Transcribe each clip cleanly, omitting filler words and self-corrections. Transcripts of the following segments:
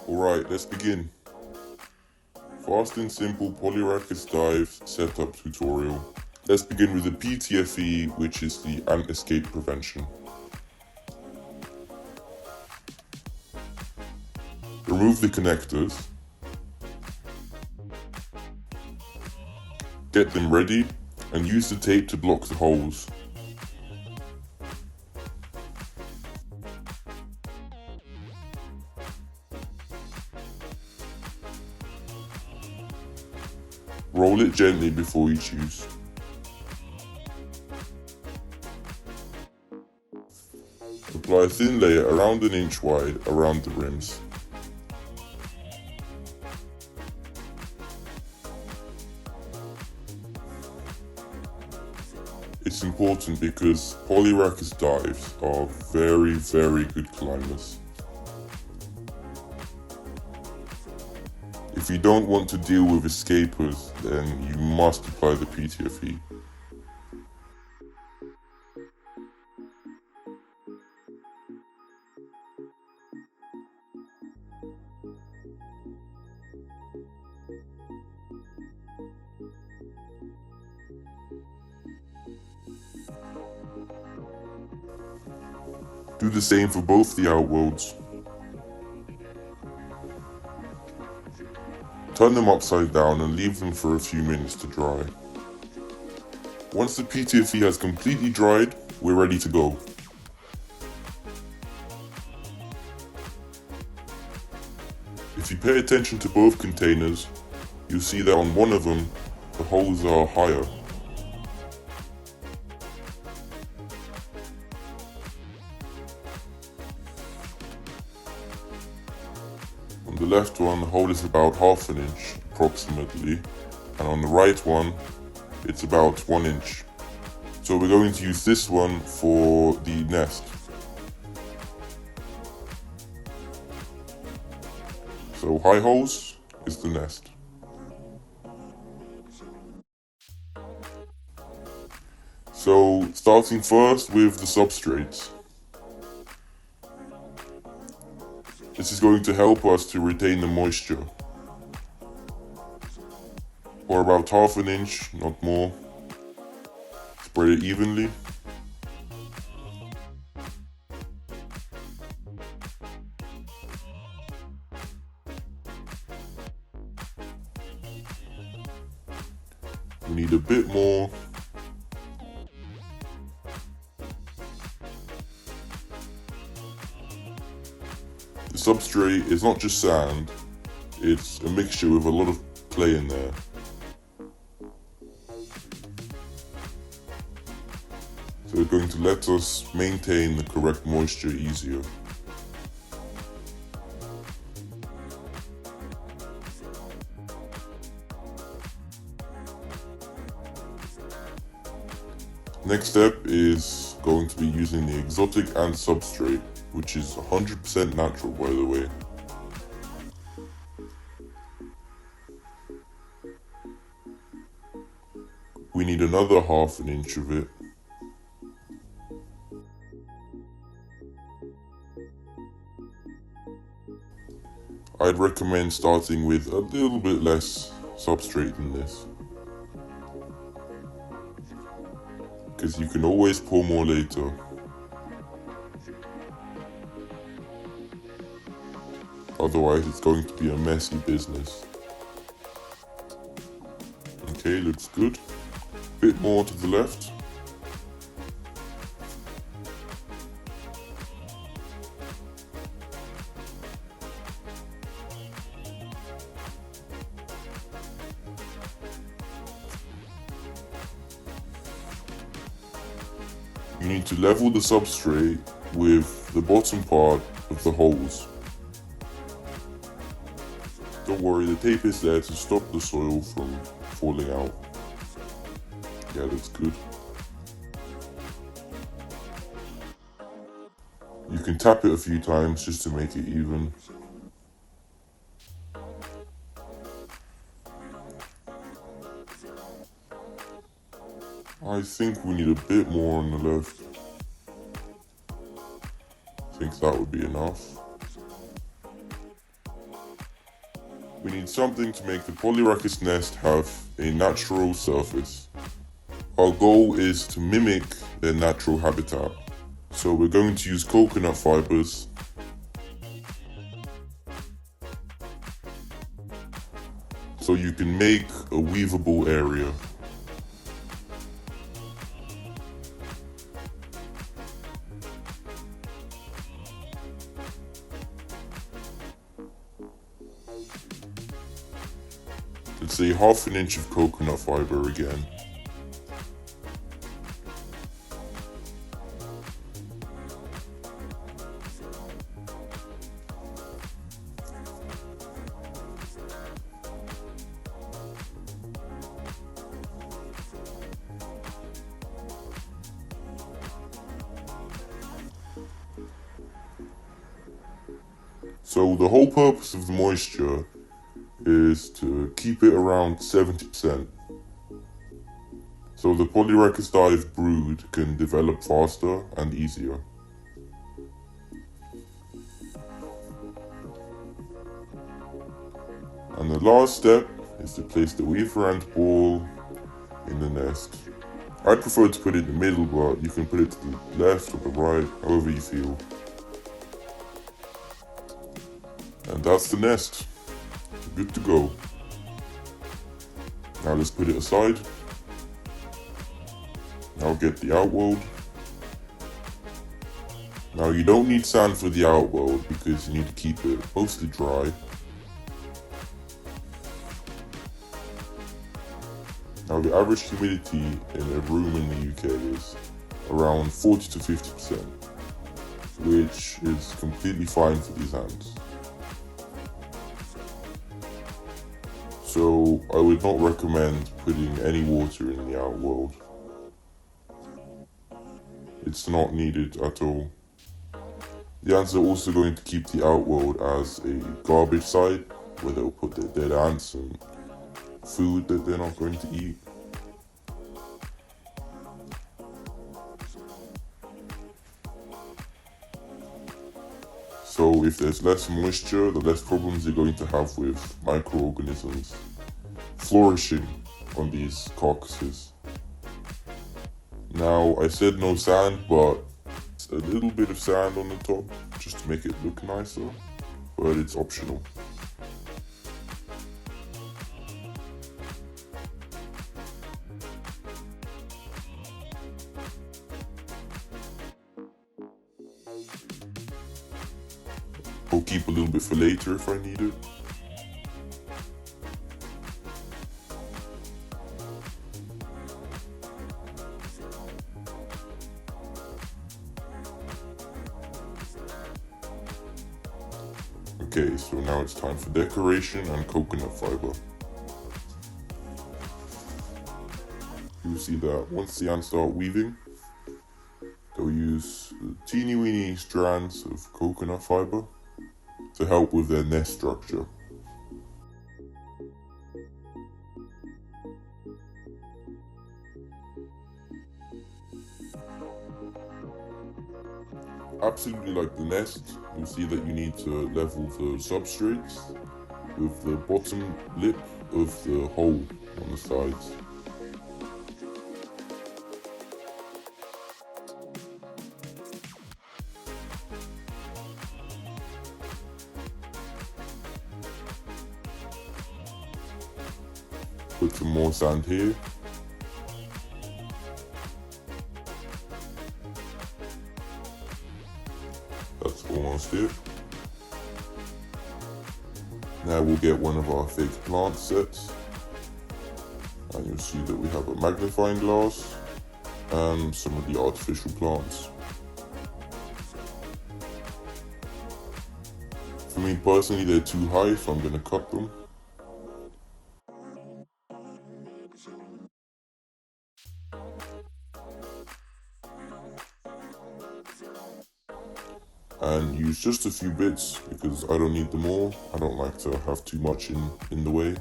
Alright, let's begin. Fast and simple Polyrhachis dive setup tutorial. Let's begin with the PTFE, which is the ant escape prevention. Remove the connectors. Get them ready and use the tape to block the holes. Roll it gently before each use. Apply a thin layer around an inch wide around the rims. It's important because Polyrhachis dives are very good climbers. If you don't want to deal with escapers, then you must apply the PTFE. Do the same for both the outworlds. Turn them upside down and leave them for a few minutes to dry. Once the PTFE has completely dried, we're ready to go. If you pay attention to both containers, you'll see that on one of them, the holes are higher. On the left one, the hole is about ½ an inch, approximately, and on the right one, it's about 1 inch. So we're going to use this one for the nest. So high holes is the nest. So starting first with the substrates. This is going to help us to retain the moisture. Pour about ½ an inch, not more. Spread it evenly. We need a bit more. The substrate is not just sand, it's a mixture with a lot of clay in there. So it's going to let us maintain the correct moisture easier. Next step is going to be using the exotic ant substrate, which is 100% natural, by the way. We need another ½ an inch of it. I'd recommend starting with a little bit less substrate than this, because you can always pour more later. Otherwise it's going to be a messy business. Okay, looks good. Bit more to the left. You need to level the substrate with the bottom part of the holes. Don't worry, the tape is there to stop the soil from falling out. Yeah, that's good. You can tap it a few times just to make it even. I think we need a bit more on the left. I think that would be enough. we need something to make the Polyrhachis nest have a natural surface. Our goal is to mimic their natural habitat. So we're going to use coconut fibers so you can make a weavable area. Let's say 1/2 inch of coconut fiber again. So the whole purpose of the moisture is to keep it around 70%. So the Polyrhachis dive brood can develop faster and easier. And the last step is to place the weaver ant ball in the nest. I'd prefer to put it in the middle, but you can put it to the left or the right, however you feel. And that's the nest. Good to go. Now let's put it aside. Now get the outworld. Now you don't need sand for the outworld because you need to keep it mostly dry. Now the average humidity in a room in the UK is around 40 to 50%, which is completely fine for these ants. So I would not recommend putting any water in the outworld. It's not needed at all. The ants are also going to keep the outworld as a garbage site where they'll put their dead ants and food that they're not going to eat. So if there's less moisture, the less problems you're going to have with microorganisms flourishing on these carcasses. Now, I said no sand, but a little bit of sand on the top just to make it look nicer, but it's optional. I'll keep a little bit for later if I need it. Okay, so now it's time for decoration and coconut fiber. You'll see that once the ants start weaving, they'll use teeny weeny strands of coconut fiber to help with their nest structure. Absolutely like the nest, you'll see that you need to level the substrates with the bottom lip of the hole on the sides. Put some more sand here. That's almost it. Now we'll get one of our fake plant sets. And you'll see that we have a magnifying glass and some of the artificial plants. For me personally, they're too high, so I'm going to cut them. And use just a few bits because I don't need them all. I don't like to have too much in the way.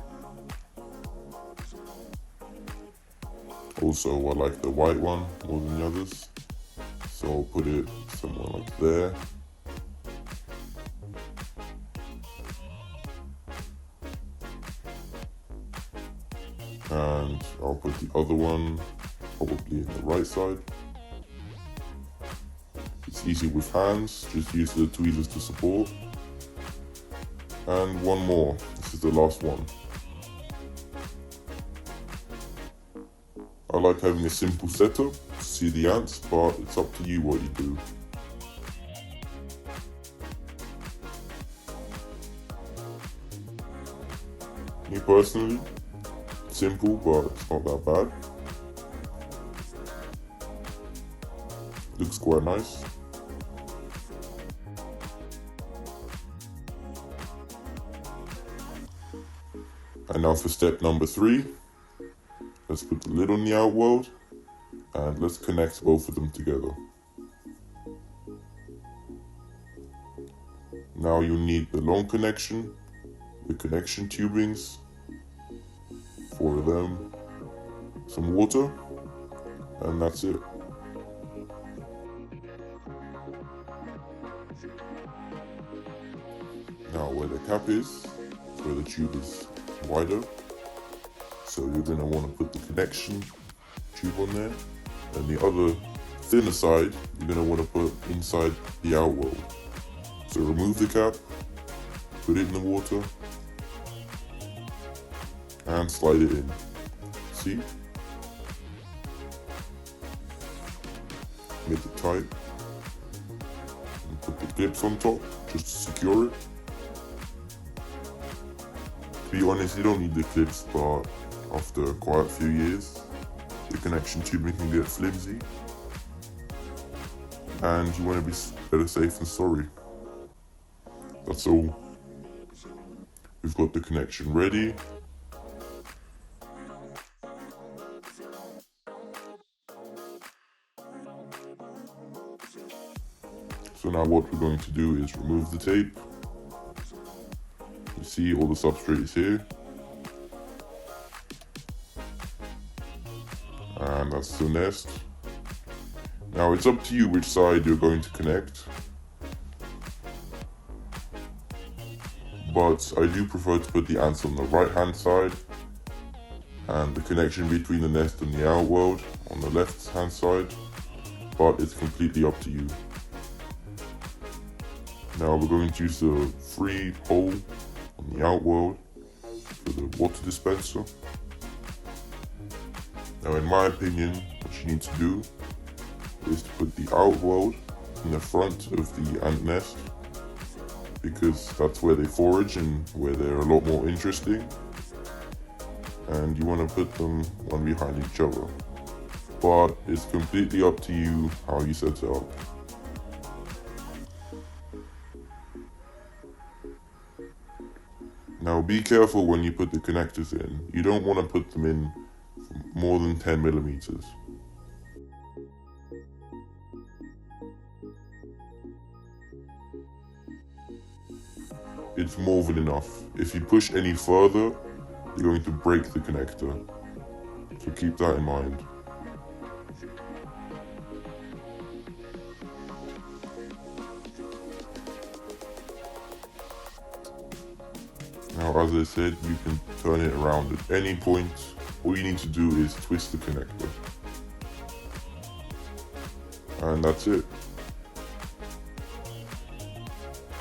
Also, I like the white one more than the others, so I'll put it somewhere like there. I'll put the other one probably in the right side. It's easy with hands, just use the tweezers to support. And one more, this is the last one. I like having a simple setup to see the ants, but it's up to you what you do. Me personally, simple, but it's not that bad. Looks quite nice. And now for step number 3, let's put the lid on the outworld and let's connect both of them together. Now you'll need the long connection, the connection tubings, 4 of them, some water, and that's it. Now where the cap is, where the tube is wider, so you're going to want to put the connection tube on there, and the other thinner side you're going to want to put inside the outworld. So remove the cap, put it in the water, and slide it in. See? Make it tight, and put the clips on top just to secure it. To be honest, you don't need the clips, but after quite a few years, the connection tubing can get flimsy, and you want to be better safe than sorry. That's all. We've got the connection ready. So now what we're going to do is remove the tape. You see all the substrate is here. And that's the nest. Now it's up to you which side you're going to connect. But I do prefer to put the ants on the right hand side and the connection between the nest and the outworld on the left hand side, but it's completely up to you. Now we're going to use the free hole on the outworld for the water dispenser. Now in my opinion, what you need to do is to put the outworld in the front of the ant nest, because that's where they forage and where they're a lot more interesting, and you want to put them one behind each other. But it's completely up to you how you set it up. Now be careful when you put the connectors in. You don't want to put them in more than 10 millimeters. It's more than enough. If you push any further, you're going to break the connector. So keep that in mind. Now, as I said, you can turn it around at any point. All you need to do is twist the connector. And that's it.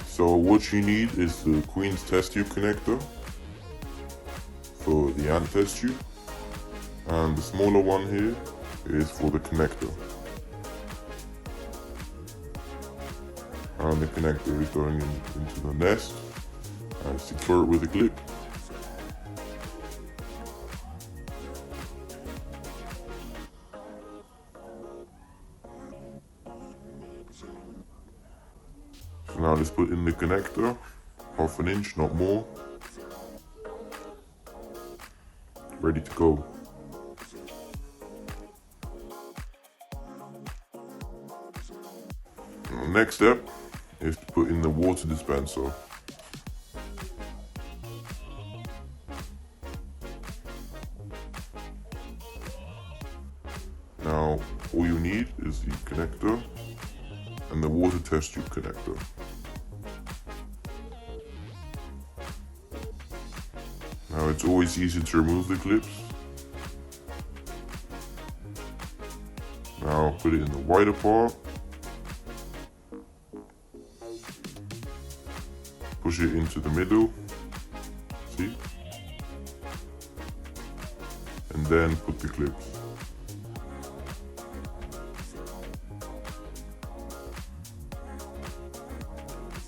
So what you need is the Queen's test tube connector for the ant test tube. And the smaller one here is for the connector. And the connector is going into the nest. And secure it with a clip. So now just put in the connector, 1/2 inch, not more. Ready to go. And the next step is to put in the water dispenser. Now, all you need is the connector and the water test tube connector. Now, it's always easy to remove the clips, put it in the wider part. Push it into the middle. See? And then put the clips.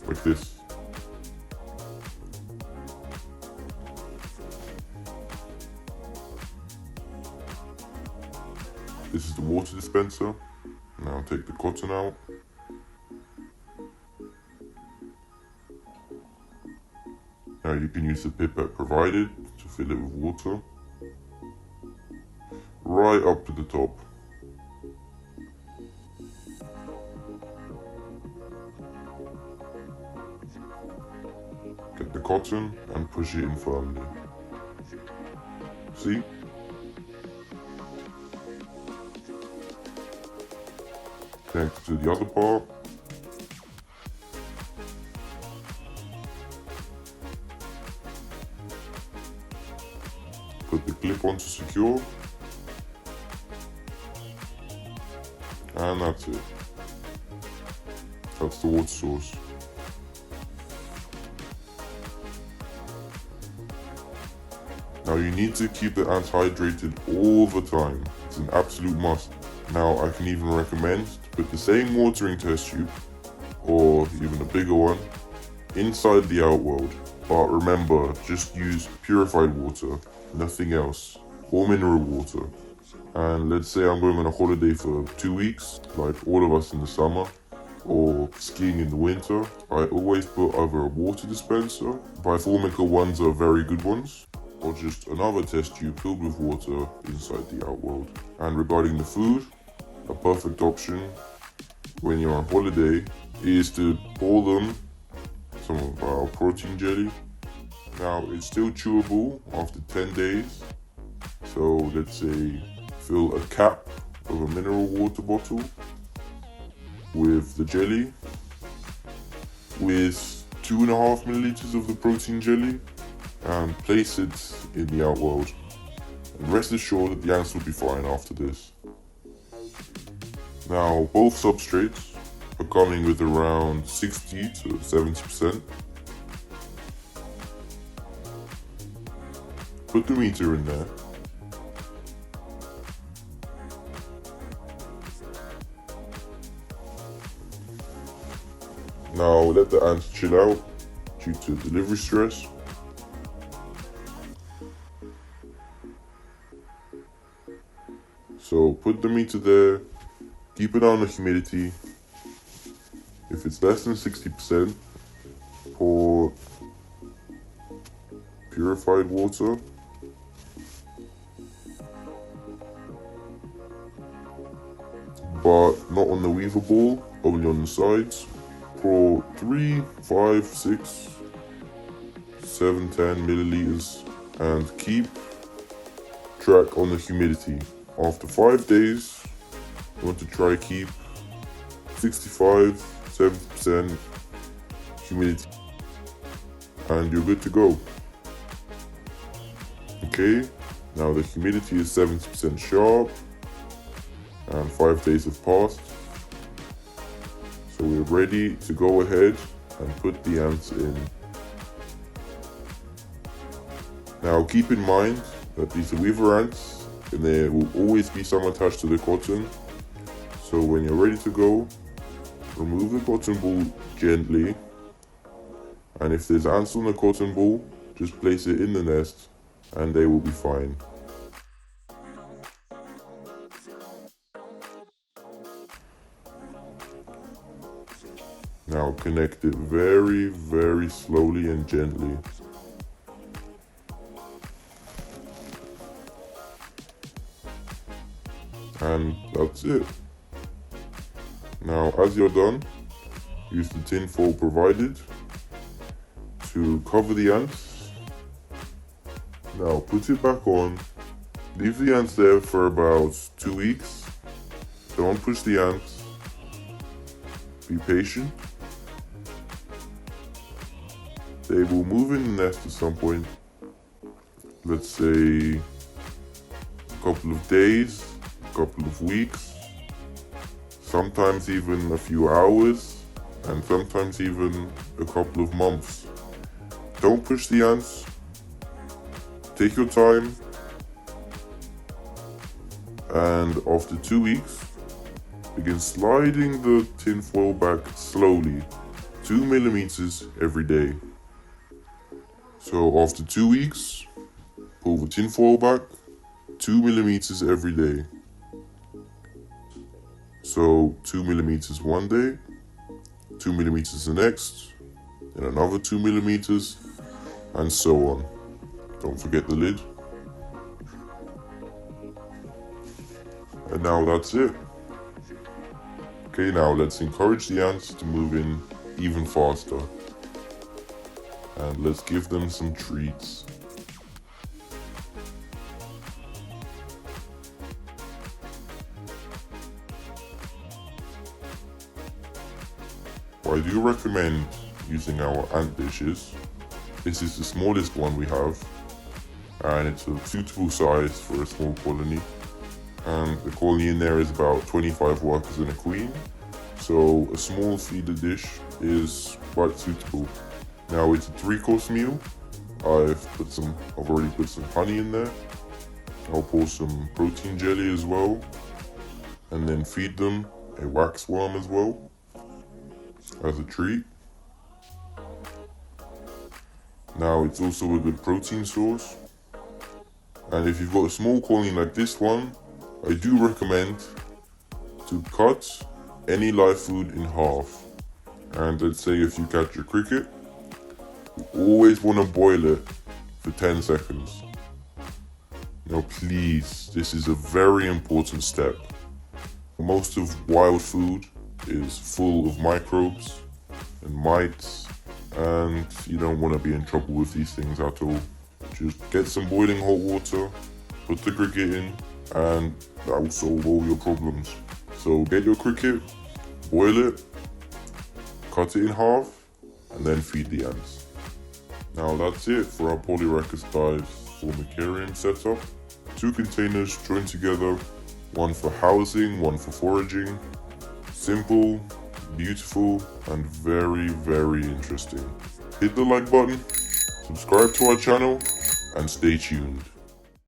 Like this. This is the water dispenser. Now take the cotton out. Now you can use the pipette provided to fill it with water. Right up to the top. Get the cotton and push it in firmly. See? Connect it to the other part. Put the clip on to secure. And that's it. That's the water source. Now you need to keep the ants hydrated all the time. It's an absolute must. Now I can even recommend to put the same watering test tube, or even a bigger one, inside the outworld. But remember, just use purified water, nothing else, or mineral water. And let's say I'm going on a holiday for 2 weeks, like all of us in the summer, or skiing in the winter. I always put either a water dispenser, Biformica ones are very good ones, or just another test tube filled with water inside the outworld. And regarding the food, a perfect option when you're on holiday is to pour them some of our protein jelly. Now it's still chewable after 10 days, so let's say fill a cap of a mineral water bottle with the jelly, with 2.5 milliliters of the protein jelly, and place it in the outworld. And rest assured that the ants will be fine after this. Now both substrates are coming with around 60 to 70%. Put the meter in there. Now let the ants chill out due to delivery stress. So put the meter there, keep it on the humidity. If it's less than 60%, pour purified water. But not on the weaver ball, only on the sides. Pour 3, 5, 6, 7, 10 milliliters and keep track on the humidity. After 5 days, you want to try keep 65, 70% humidity and you're good to go. Okay, now the humidity is 70% sharp and 5 days have passed. So we're ready to go ahead and put the ants in. Now keep in mind that these are weaver ants and there will always be some attached to the cotton. So when you're ready to go, remove the cotton ball gently. And if there's ants on the cotton ball, just place it in the nest and they will be fine. Now connect it very, very slowly and gently. And that's it. Now as you're done, use the tin foil provided to cover the ants. Now put it back on, leave the ants there for about 2 weeks. Don't push the ants, be patient. They will move in the nest at some point, let's say a couple of days, a couple of weeks. sometimes even a few hours, and sometimes even a couple of months. Don't push the ants. Take your time. And after 2 weeks, begin sliding the tinfoil back slowly, 2 millimeters every day. So after 2 weeks, pull the tinfoil back 2 millimeters every day. So 2 millimeters one day, 2 millimeters the next, and another 2 millimeters, and so on. Don't forget the lid. And now that's it. Okay, now let's encourage the ants to move in even faster. And let's give them some treats. I do recommend using our ant dishes. This is the smallest one we have, and it's a suitable size for a small colony. And the colony in there is about 25 workers and a queen, so a small feeder dish is quite suitable. Now it's a 3-course meal. I've already put some honey in there. I'll pour some protein jelly as well, and then feed them a wax worm as well as a treat. Now it's also a good protein source. And if you've got a small colony like this one, I do recommend to cut any live food in half. And let's say if you catch a cricket, you always want to boil it for 10 seconds. Now please, this is a very important step. Most of wild food is full of microbes and mites, and you don't want to be in trouble with these things at all. Just get some boiling hot water, put the cricket in, and that will solve all your problems. So get your cricket, boil it, cut it in half, and then feed the ants. Now that's it for our Polyrhachis Dives formicarium setup. 2 containers joined together, one for housing, one for foraging. Simple, beautiful, and very, very interesting. Hit the like button, subscribe to our channel, and stay tuned.